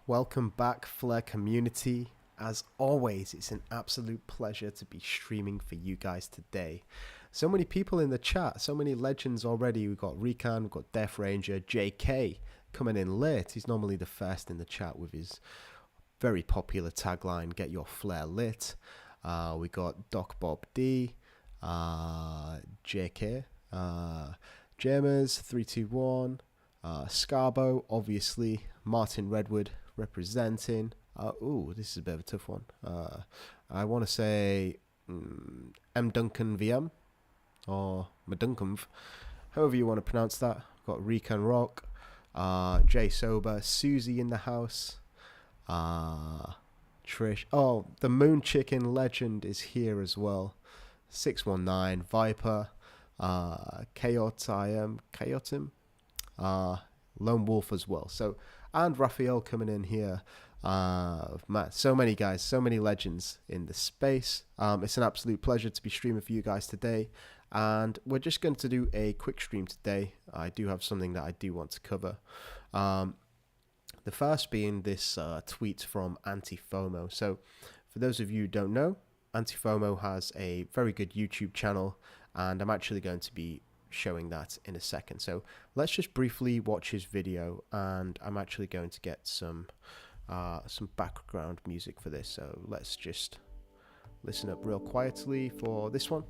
Welcome back, Flare community. As always, it's an absolute pleasure to be streaming for you guys today. So many people in the chat, so many legends already. We've got Recan, we've got Death Ranger, JK coming in late. He's normally the first in the chat with his very popular tagline, "Get your flare lit." We got Doc Bob D, JK, Jammers 321, Scarbo, obviously, Martin Redwood representing. This is a bit of a tough one. I want to say M Duncan VM or Maduncanv, however you want to pronounce that. Got Recan Rock, Jay Sober, Susie in the house, Trish. Oh, the Moon Chicken legend is here as well. 619 Viper, Chaotim, Lone Wolf as well. So, and Raphael coming in here. Matt, so many guys, so many legends in the space. It's an absolute pleasure to be streaming for you guys today, and we're just going to do a quick stream today. I do have something that I do want to cover. The first being this tweet from Anti-FOMO. So, for those of you who don't know, Anti-FOMO has a very good YouTube channel, and I'm actually going to be showing that in a second. So let's just briefly watch his video, and I'm actually going to get some background music for this. So let's just listen up real quietly for this one.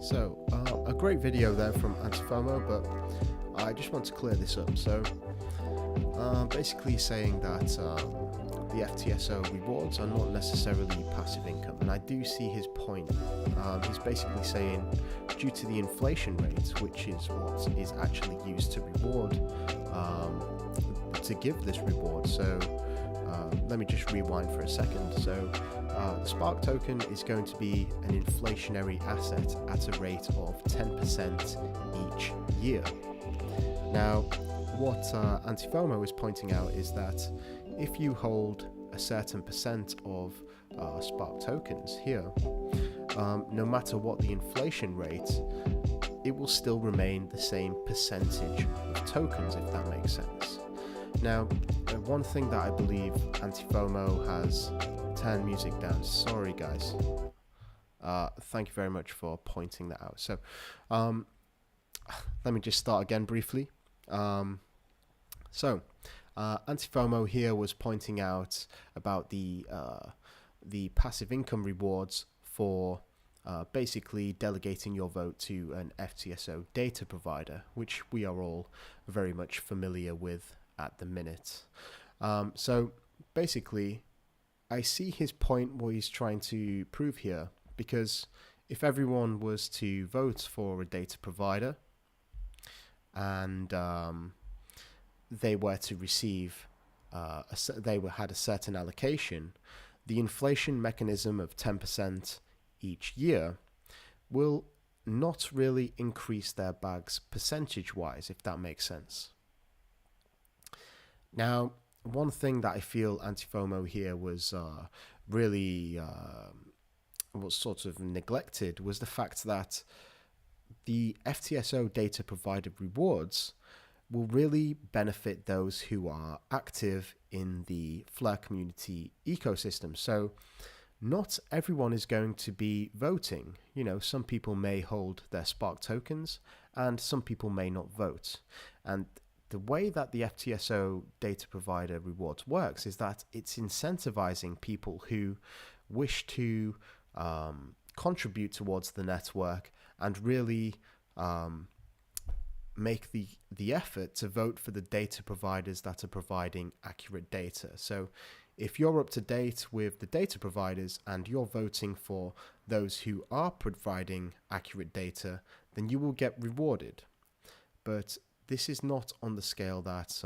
So, a great video there from Anti-FOMO, but I just want to clear this up. So, basically saying that the FTSO rewards are not necessarily passive income, and I do see his point. He's basically saying, due to the inflation rate, which is what is actually used to reward, to give this reward. So, let me just rewind for a second. So, the Spark token is going to be an inflationary asset at a rate of 10% each year. Now, what Anti-FOMO is pointing out is that if you hold a certain percent of Spark tokens here, no matter what the inflation rate, it will still remain the same percentage of tokens, if that makes sense. Now, one thing that I believe Anti-FOMO has... Turn music down. Sorry, guys. Thank you very much for pointing that out. So, let me just start again briefly. Anti-FOMO here was pointing out about the passive income rewards for basically delegating your vote to an FTSO data provider, which we are all very much familiar with at the minute. So basically, I see his point, what he's trying to prove here, because if everyone was to vote for a data provider and they were to receive, had a certain allocation, the inflation mechanism of 10% each year will not really increase their bags percentage-wise, if that makes sense. Now, one thing that I feel Anti-FOMO here was really was sort of neglected was the fact that the FTSO data provider rewards will really benefit those who are active in the Flare community ecosystem. So not everyone is going to be voting. You know, some people may hold their Spark tokens and some people may not vote. And the way that the FTSO data provider rewards works is that it's incentivizing people who wish to contribute towards the network and really make the effort to vote for the data providers that are providing accurate data. So if you're up to date with the data providers and you're voting for those who are providing accurate data, then you will get rewarded. But this is not on the scale that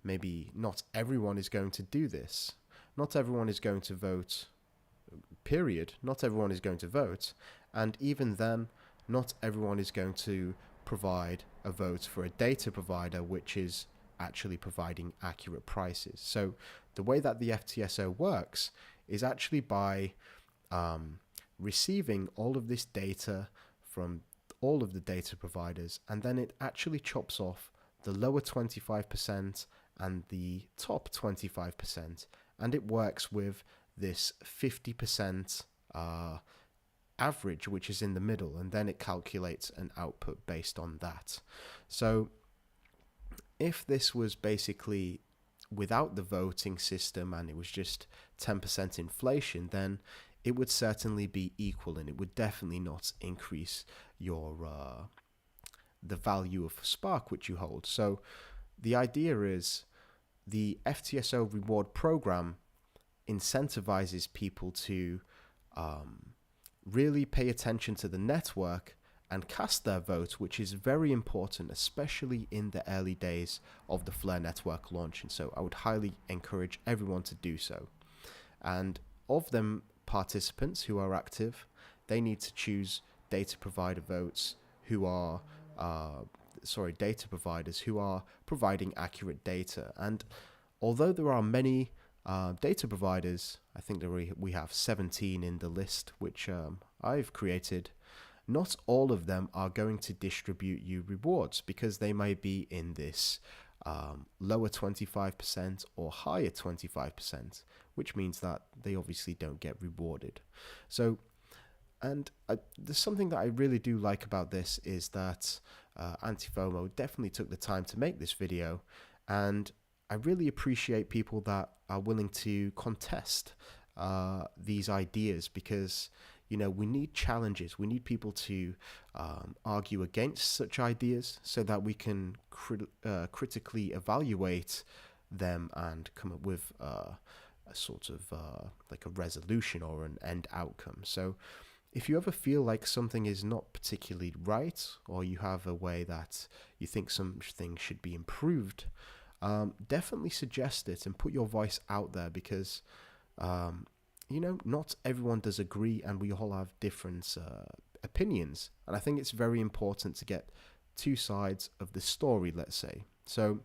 maybe not everyone is going to do this. Not everyone is going to vote, period. Not everyone is going to vote. And even then, not everyone is going to provide a vote for a data provider which is actually providing accurate prices. So the way that the FTSO works is actually by receiving all of this data from all of the data providers, and then it actually chops off the lower 25% and the top 25%, and it works with this 50% average, which is in the middle, and then it calculates an output based on that. So if this was basically without the voting system and it was just 10% inflation, then it would certainly be equal, and it would definitely not increase your the value of Spark which you hold. So the idea is the FTSO reward program incentivizes people to really pay attention to the network and cast their vote, which is very important, especially in the early days of the Flare network launch. And so I would highly encourage everyone to do so. And of them participants who are active, they need to choose data provider votes who are data providers who are providing accurate data. And although there are many data providers, I think that we have 17 in the list which I've created, not all of them are going to distribute you rewards because they may be in this lower 25% or higher 25%, which means that they obviously don't get rewarded. So, and there's something that I really do like about this is that Anti-FOMO definitely took the time to make this video, and I really appreciate people that are willing to contest these ideas, because you know, we need challenges. We need people to argue against such ideas so that we can critically evaluate them and come up with a sort of like a resolution or an end outcome. So if you ever feel like something is not particularly right, or you have a way that you think something should be improved, definitely suggest it and put your voice out there, because you know, not everyone does agree, and we all have different opinions. And I think it's very important to get two sides of the story, let's say. So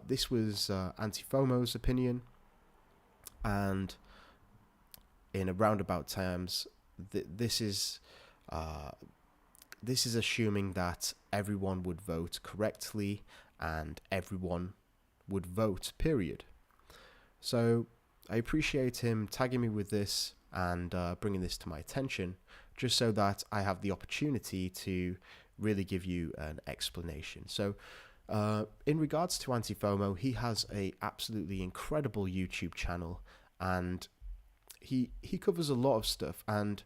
this was Anti-FOMO's opinion, and in a roundabout terms, this is assuming that everyone would vote correctly and everyone would vote, period. So I appreciate him tagging me with this and bringing this to my attention, just so that I have the opportunity to really give you an explanation. So in regards to Anti-FOMO, he has a absolutely incredible YouTube channel, and he covers a lot of stuff. And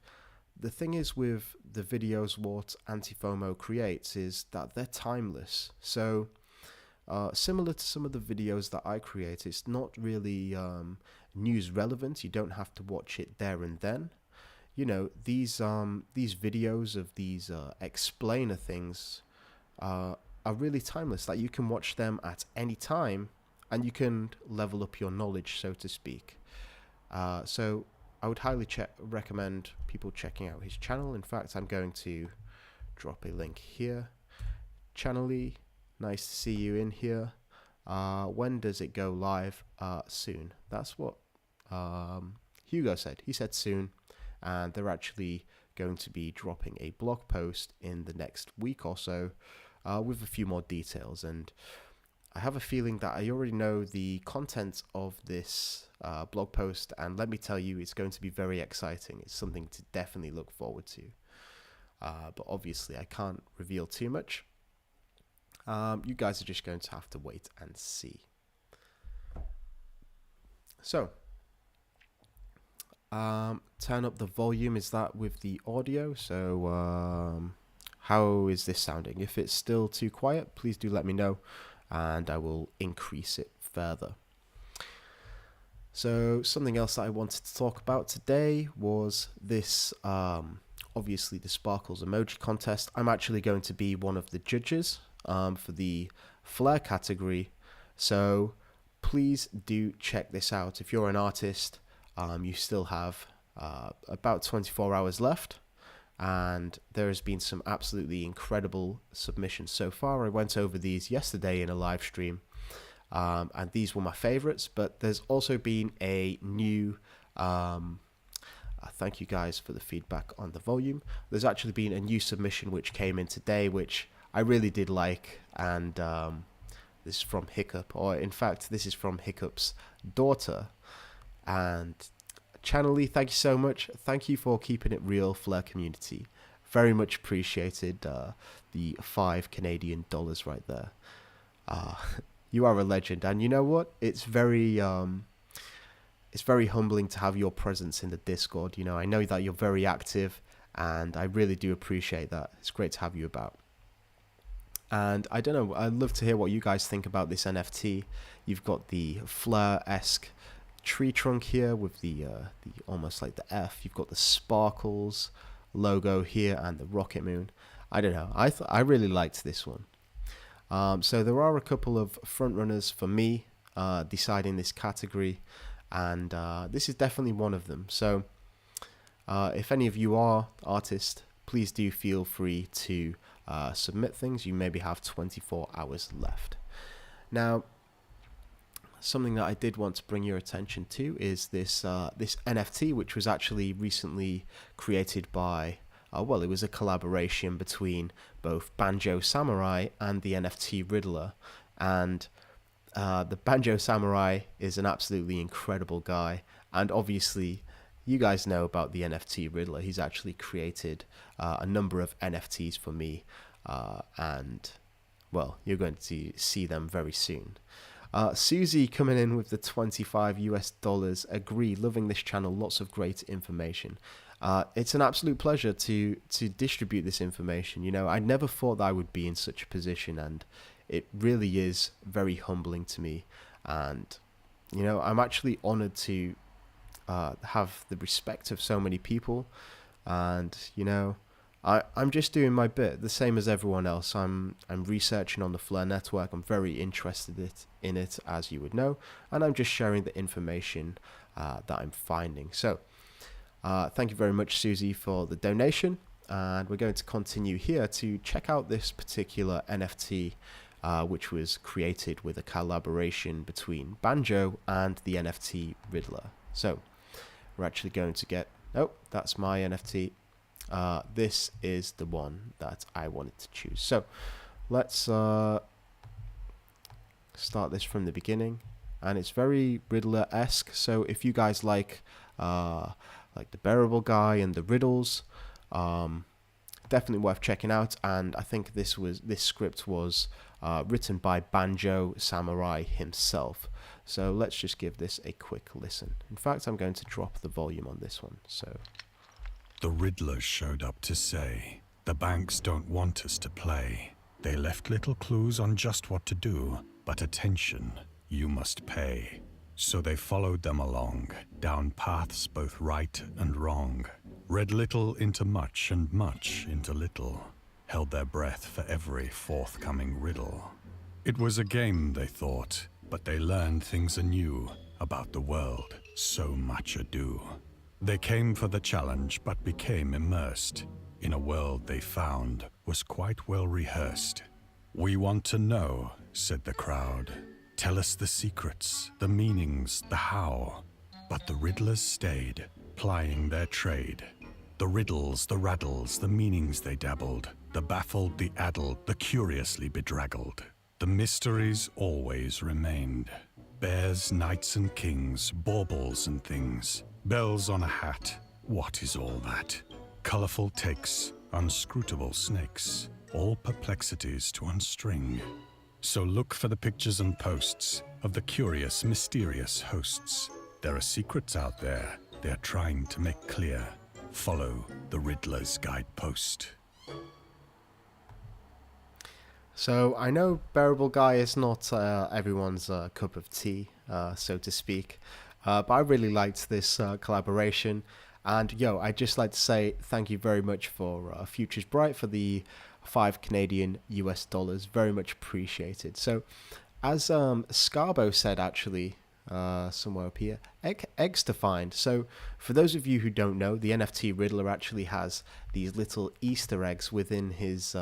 the thing is with the videos what Anti-FOMO creates is that they're timeless. So similar to some of the videos that I create. It's not really news relevant. You don't have to watch it there and then. You know, these videos of these explainer things are really timeless. Like, you can watch them at any time, and you can level up your knowledge, so to speak. So I would highly recommend people checking out his channel. In fact, I'm going to drop a link here. Channel-y, nice to see you in here. When does it go live? Soon. That's what Hugo said. He said soon, and they're actually going to be dropping a blog post in the next week or so with a few more details. And I have a feeling that I already know the content of this blog post, and let me tell you, it's going to be very exciting. It's something to definitely look forward to. But obviously, I can't reveal too much. You guys are just going to have to wait and see. So, turn up the volume. Is that with the audio? So, how is this sounding? If it's still too quiet, please do let me know, and I will increase it further. So, something else that I wanted to talk about today was this, obviously, the Sparkles emoji contest. I'm actually going to be one of the judges for the flair category, so please do check this out. If you're an artist, you still have about 24 hours left, and there has been some absolutely incredible submissions so far. I went over these yesterday in a live stream, and these were my favorites, but there's also been a new thank you guys for the feedback on the volume. There's actually been a new submission which came in today, which I really did like, and this is from Hiccup, or in fact, this is from Hiccup's daughter. And Channel-y, thank you so much. Thank you for keeping it real, Flair community. Very much appreciated. The $5 Canadian right there. You are a legend, and you know what? It's very humbling to have your presence in the Discord. You know, I know that you're very active, and I really do appreciate that. It's great to have you about. And I don't know, I'd love to hear what you guys think about this NFT. You've got the Fleur-esque tree trunk here with the almost like the F. You've got the Sparkles logo here and the rocket moon. I don't know, I really liked this one. So there are a couple of front runners for me deciding this category, and this is definitely one of them. So if any of you are artists, please do feel free to submit things. You maybe have 24 hours left. Now, something that I did want to bring your attention to is this this NFT, which was actually recently created by, well, it was a collaboration between both Banjo Samurai and the NFT Riddler. And the Banjo Samurai is an absolutely incredible guy, and obviously you guys know about the NFT Riddler. He's actually created a number of NFTs for me, and, well, you're going to see them very soon. Susie coming in with the $25 Agree, loving this channel, lots of great information. It's an absolute pleasure to distribute this information. You know, I never thought that I would be in such a position, and it really is very humbling to me. And, you know, I'm actually honored to have the respect of so many people, and, you know, I'm just doing my bit, the same as everyone else. I'm researching on the Flare network. I'm very interested in it, as you would know, and I'm just sharing the information that I'm finding. So thank you very much, Susie, for the donation, and we're going to continue here to check out this particular NFT, which was created with a collaboration between Banjo and the NFT Riddler. So we're actually going to get, oh, that's my NFT. This is the one that I wanted to choose. So let's start this from the beginning, and it's very Riddler-esque. So if you guys like the bearable guy and the riddles, definitely worth checking out. And I think this script was written by Banjo Samurai himself. So let's just give this a quick listen. In fact, I'm going to drop the volume on this one. So the Riddler showed up to say, "The banks don't want us to play. They left little clues on just what to do. but attention you must pay. So they followed them along, down paths both right and wrong, read little into much and much into little, held their breath for every forthcoming riddle. It was a game, they thought, but they learned things anew about the world, so much ado. They came for the challenge, but became immersed in a world they found was quite well rehearsed. "We want to know," said the crowd. "Tell us the secrets, the meanings, the how." But the riddlers stayed, plying their trade. The riddles, the raddles, the meanings they dabbled, the baffled, the addled, the curiously bedraggled. The mysteries always remained. Bears, knights and kings, baubles and things, bells on a hat, what is all that? Colourful takes, unscrutable snakes, all perplexities to unstring. So look for the pictures and posts of the curious, mysterious hosts. There are secrets out there they're trying to make clear. Follow the Riddler's guidepost. So I know Bearable Guy is not everyone's cup of tea, so to speak, but I really liked this collaboration. And I'd just like to say thank you very much for Futures Bright for the 5 Canadian US dollars. Very much appreciated. So as Scarbo said actually, somewhere up here, eggs to find. So for those of you who don't know, the NFT Riddler actually has these little Easter eggs within his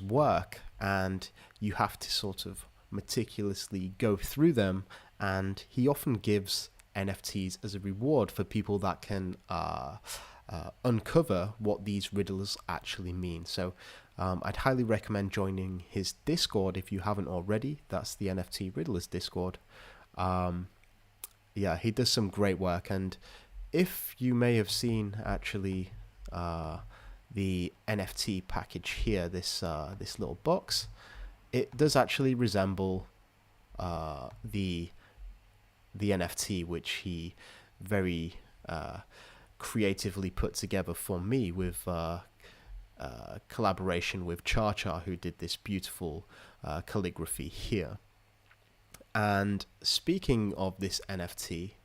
work, and you have to sort of meticulously go through them, and he often gives NFTs as a reward for people that can uncover what these riddles actually mean. So I'd highly recommend joining his Discord if you haven't already. That's the NFT Riddlers Discord. He does some great work, and if you may have seen actually the NFT package here, this little box, it does actually resemble the NFT which he very creatively put together for me with collaboration with Char, who did this beautiful calligraphy here. And speaking of this NFT,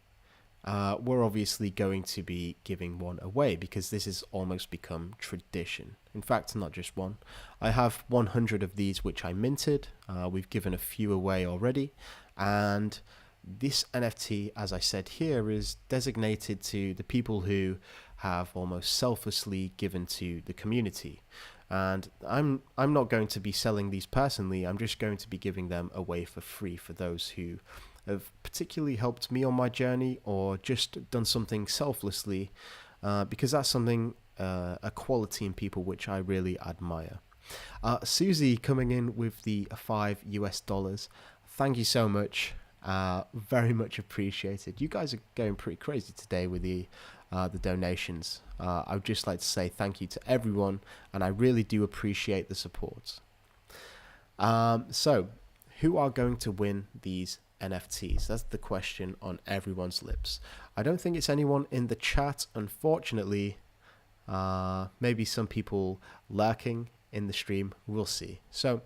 we're obviously going to be giving one away because this has almost become tradition. In fact, not just one. I have 100 of these which I minted. We've given a few away already, and this NFT, as I said here, is designated to the people who have almost selflessly given to the community. And I'm not going to be selling these personally. I'm just going to be giving them away for free for those who have particularly helped me on my journey or just done something selflessly, because that's something, a quality in people which I really admire. Susie coming in with the 5 US dollars. Thank you so much. Very much appreciated. You guys are going pretty crazy today with the donations. I would just like to say thank you to everyone, and I really do appreciate the support. So who are going to win these NFTs? That's the question on everyone's lips. I don't think it's anyone in the chat, unfortunately. Maybe some people lurking in the stream, we'll see. So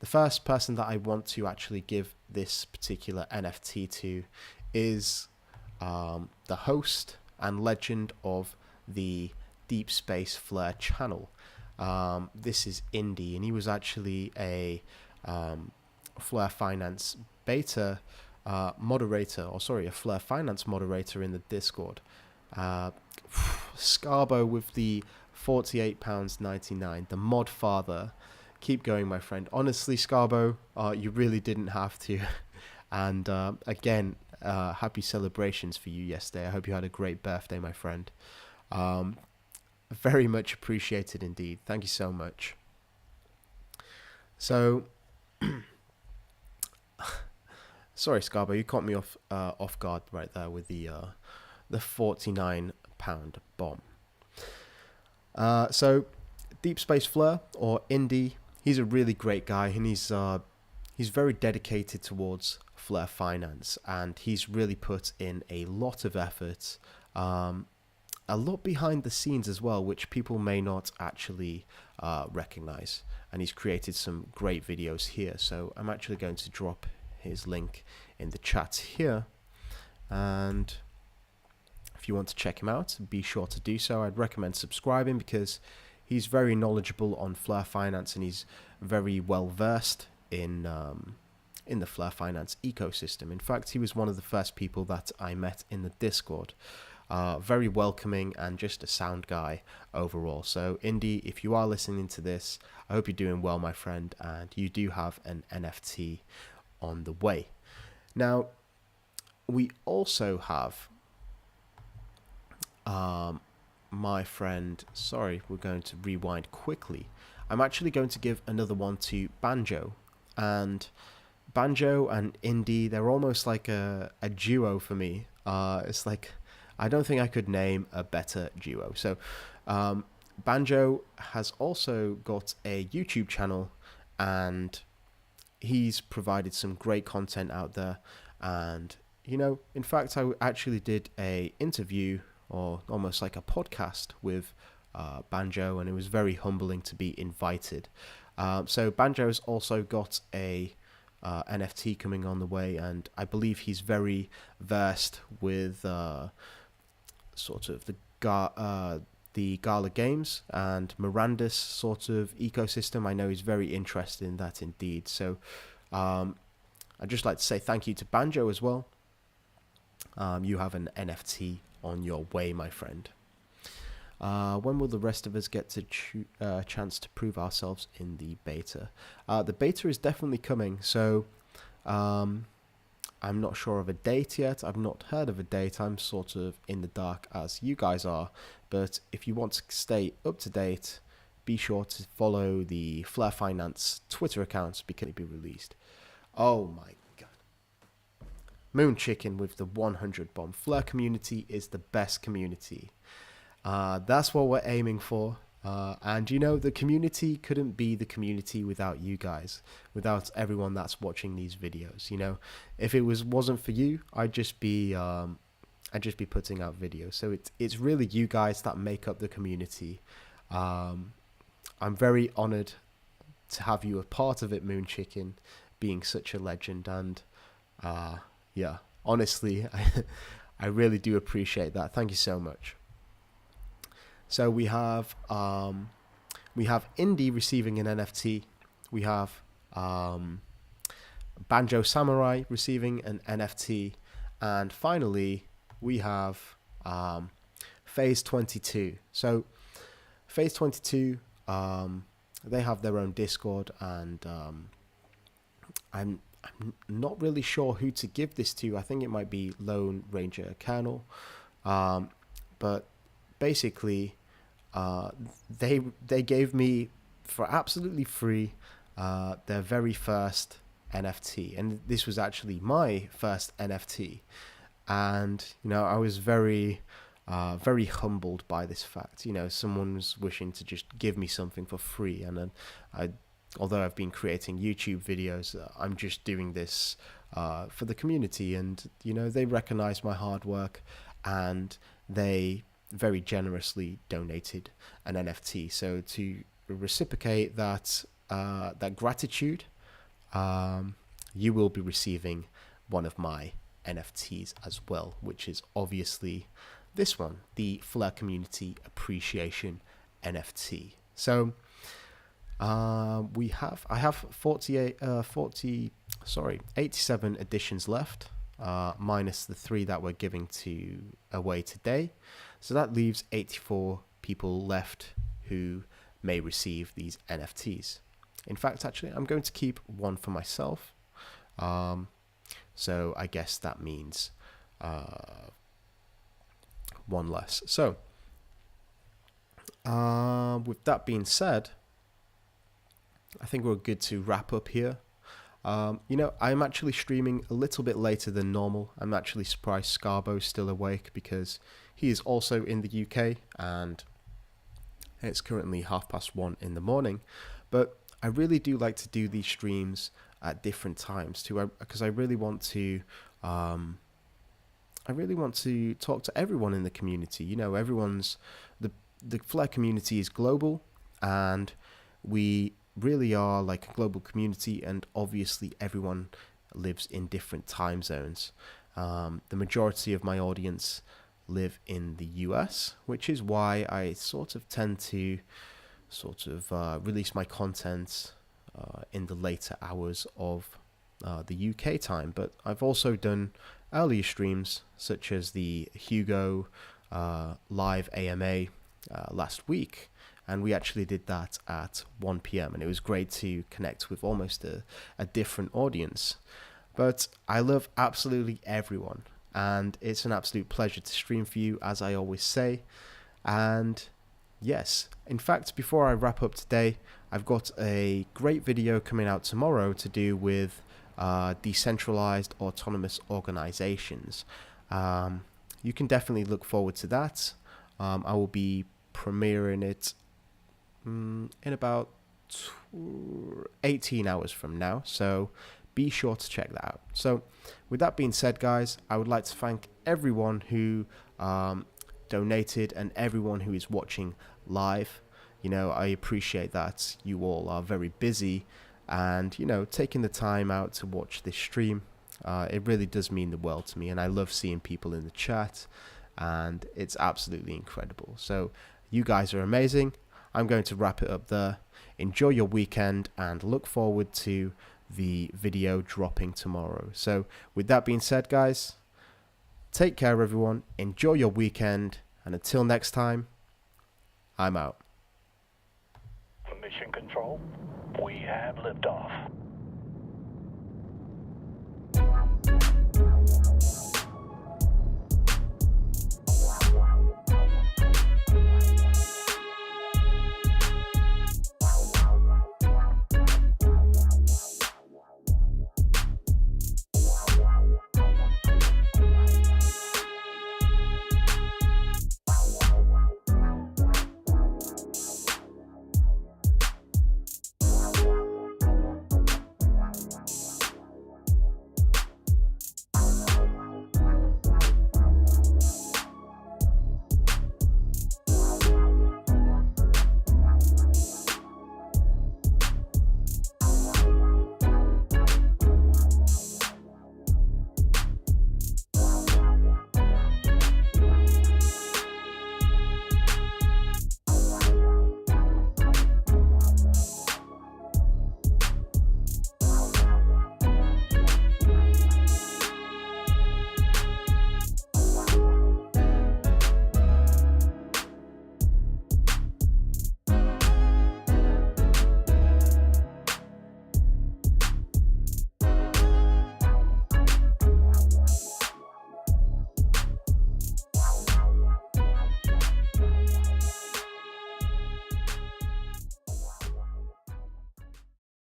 the first person that I want to actually give this particular NFT to is the host and legend of the Deep Space Flare channel. This is Indy, and he was actually a Flare Finance beta moderator, or sorry, a Flare Finance moderator in the Discord. Scarbo with the £48.99, the mod father. Keep going, my friend. Honestly, Scarbo, you really didn't have to. And again, happy celebrations for you yesterday. I hope you had a great birthday, my friend. Very much appreciated indeed. Thank you so much. So, sorry, Scarbo, you caught me off guard right there with the £49 bomb. So Deep Space Flare, or Indy, he's a really great guy, and he's very dedicated towards Flare Finance, and he's really put in a lot of effort a lot behind the scenes as well, which people may not actually recognize. And he's created some great videos here. So I'm actually going to drop his link in the chat here. And if you want to check him out, be sure to do so. I'd recommend subscribing because he's very knowledgeable on Flare Finance, and he's very well versed in the Flare Finance ecosystem. In fact, he was one of the first people that I met in the Discord. Very welcoming and just a sound guy overall. So Indy, if you are listening to this, I hope you're doing well, my friend, and you do have an NFT on the way. Now, we also have my friend, sorry, we're going to rewind quickly. I'm actually going to give another one to Banjo. And Banjo and Indy, they're almost like a duo for me. It's like, I don't think I could name a better duo. So Banjo has also got a YouTube channel, and he's provided some great content out there. And, you know, in fact, I actually did a interview, or almost like a podcast, with Banjo, and it was very humbling to be invited. So Banjo's also got a NFT coming on the way, and I believe he's very versed with sort of the Gala Games and Miranda's sort of ecosystem. I know he's very interested in that indeed. So I'd just like to say thank you to Banjo as well. You have an NFT on your way, my friend. When will the rest of us get to chance to prove ourselves in the beta? The beta is definitely coming, so I'm not sure of a date yet. I've not heard of a date. I'm sort of in the dark as you guys are. But if you want to stay up to date, be sure to follow the Flare Finance Twitter accounts because it'll be released. Oh my god. Moon Chicken with the 100 bomb. Flare community is the best community. That's what we're aiming for. And you know, the community couldn't be the community without you guys, without everyone that's watching these videos. You know, if it wasn't for you, I'd just be putting out videos. So it's really you guys that make up the community. I'm very honored to have you a part of it, Moon Chicken, being such a legend. And yeah, honestly, I really do appreciate that. Thank you so much. So we have Indy receiving an NFT. We have Banjo Samurai receiving an NFT, and finally we have Phase 22. So Phase 22, they have their own Discord, and I'm not really sure who to give this to. I think it might be Lone Ranger Colonel, but basically, they gave me for absolutely free their very first NFT, and this was actually my first NFT. And you know, I was very humbled by this fact. You know, someone was wishing to just give me something for free, and then although I've been creating YouTube videos, I'm just doing this for the community. And you know, they recognize my hard work, and they very generously donated an NFT. So to reciprocate that gratitude, you will be receiving one of my NFTs as well, which is obviously this one, the Flare Community Appreciation NFT. So I have 87 editions left, minus the 3 that we're giving away today. So that leaves 84 people left who may receive these NFTs. In fact, actually, I'm going to keep one for myself. So I guess that means one less. So with that being said, I think we're good to wrap up here. You know, I'm actually streaming a little bit later than normal. I'm actually surprised Scarbo's still awake because he is also in the UK and it's currently 1:30 in the morning. But I really do like to do these streams at different times too, because I really want to I really want to talk to everyone in the community. You know, the Flare community is global, and we really are like a global community, and obviously everyone lives in different time zones. The majority of my audience live in the US, which is why I sort of tend to release my content in the later hours of the UK time. But I've also done earlier streams, such as the Hugo live AMA last week, and we actually did that at 1 p.m. and it was great to connect with almost a different audience. But I love absolutely everyone, and it's an absolute pleasure to stream for you, as I always say. And yes, in fact, before I wrap up today, I've got a great video coming out tomorrow to do with decentralized autonomous organizations. You can definitely look forward to that. I will be premiering it in about 18 hours from now, so be sure to check that out. So with that being said, guys, I would like to thank everyone who donated and everyone who is watching live. You know, I appreciate that you all are very busy, and you know, taking the time out to watch this stream, it really does mean the world to me, and I love seeing people in the chat, and it's absolutely incredible. So you guys are amazing. I'm going to wrap it up there. Enjoy your weekend and look forward to the video dropping tomorrow. So with that being said, guys, take care everyone, enjoy your weekend, and until next time, I'm out. Mission Control, we have liftoff.